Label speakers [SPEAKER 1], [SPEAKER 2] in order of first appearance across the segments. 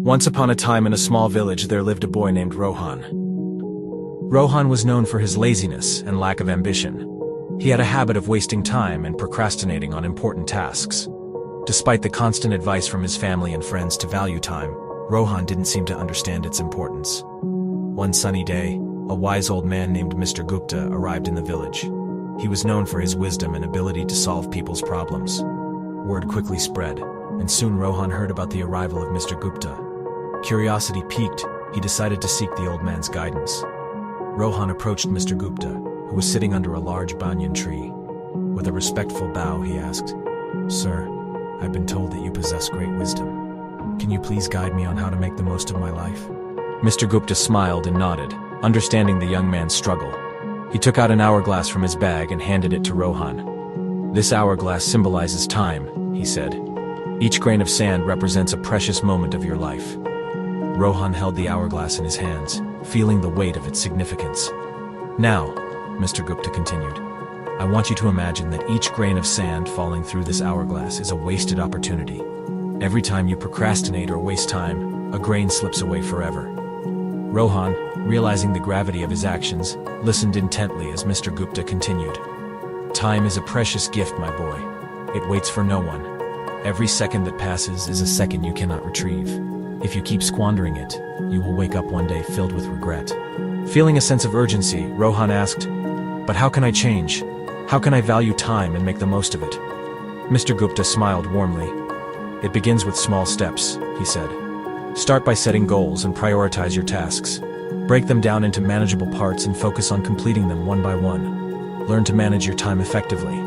[SPEAKER 1] Once upon a time in a small village there lived a boy named Rohan. Rohan was known for his laziness and lack of ambition. He had a habit of wasting time and procrastinating on important tasks. Despite the constant advice from his family and friends to value time, Rohan didn't seem to understand its importance. One sunny day, a wise old man named Mr. Gupta arrived in the village. He was known for his wisdom and ability to solve people's problems. Word quickly spread, and soon Rohan heard about the arrival of Mr. Gupta. Curiosity piqued, he decided to seek the old man's guidance. Rohan approached Mr. Gupta, who was sitting under a large banyan tree. With a respectful bow, he asked, "Sir, I've been told that you possess great wisdom. Can you please guide me on how to make the most of my life?" Mr. Gupta smiled and nodded, understanding the young man's struggle. He took out an hourglass from his bag and handed it to Rohan. "This hourglass symbolizes time," he said. "Each grain of sand represents a precious moment of your life." Rohan held the hourglass in his hands, feeling the weight of its significance. "Now," Mr. Gupta continued, "I want you to imagine that each grain of sand falling through this hourglass is a wasted opportunity. Every time you procrastinate or waste time, a grain slips away forever." Rohan, realizing the gravity of his actions, listened intently as Mr. Gupta continued. "Time is a precious gift, my boy. It waits for no one. Every second that passes is a second you cannot retrieve. If you keep squandering it, you will wake up one day filled with regret." Feeling a sense of urgency, Rohan asked, "But how can I change? How can I value time and make the most of it?" Mr. Gupta smiled warmly. "It begins with small steps," he said. "Start by setting goals and prioritize your tasks. Break them down into manageable parts and focus on completing them one by one. Learn to manage your time effectively.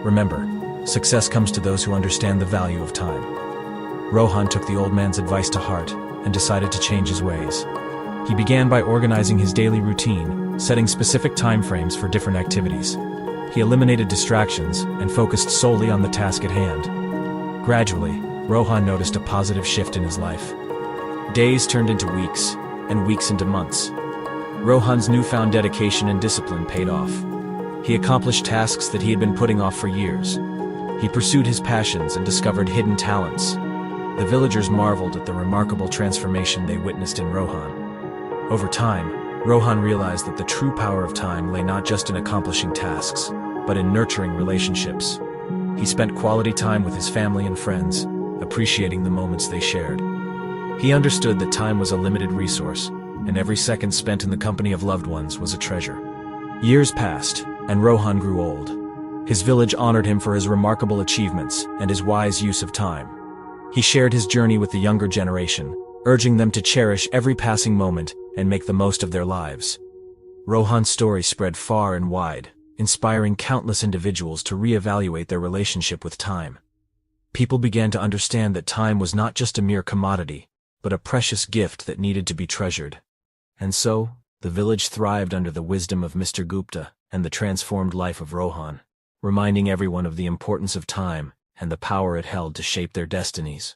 [SPEAKER 1] Remember, success comes to those who understand the value of time." Rohan took the old man's advice to heart and decided to change his ways. He began by organizing his daily routine, setting specific time frames for different activities. He eliminated distractions and focused solely on the task at hand. Gradually, Rohan noticed a positive shift in his life. Days turned into weeks, and weeks into months. Rohan's newfound dedication and discipline paid off. He accomplished tasks that he had been putting off for years. He pursued his passions and discovered hidden talents. The villagers marveled at the remarkable transformation they witnessed in Rohan. Over time, Rohan realized that the true power of time lay not just in accomplishing tasks, but in nurturing relationships. He spent quality time with his family and friends, appreciating the moments they shared. He understood that time was a limited resource, and every second spent in the company of loved ones was a treasure. Years passed, and Rohan grew old. His village honored him for his remarkable achievements and his wise use of time. He shared his journey with the younger generation, urging them to cherish every passing moment and make the most of their lives. Rohan's story spread far and wide, inspiring countless individuals to reevaluate their relationship with time. People began to understand that time was not just a mere commodity, but a precious gift that needed to be treasured. And so, the village thrived under the wisdom of Mr. Gupta and the transformed life of Rohan, reminding everyone of the importance of time and the power it held to shape their destinies.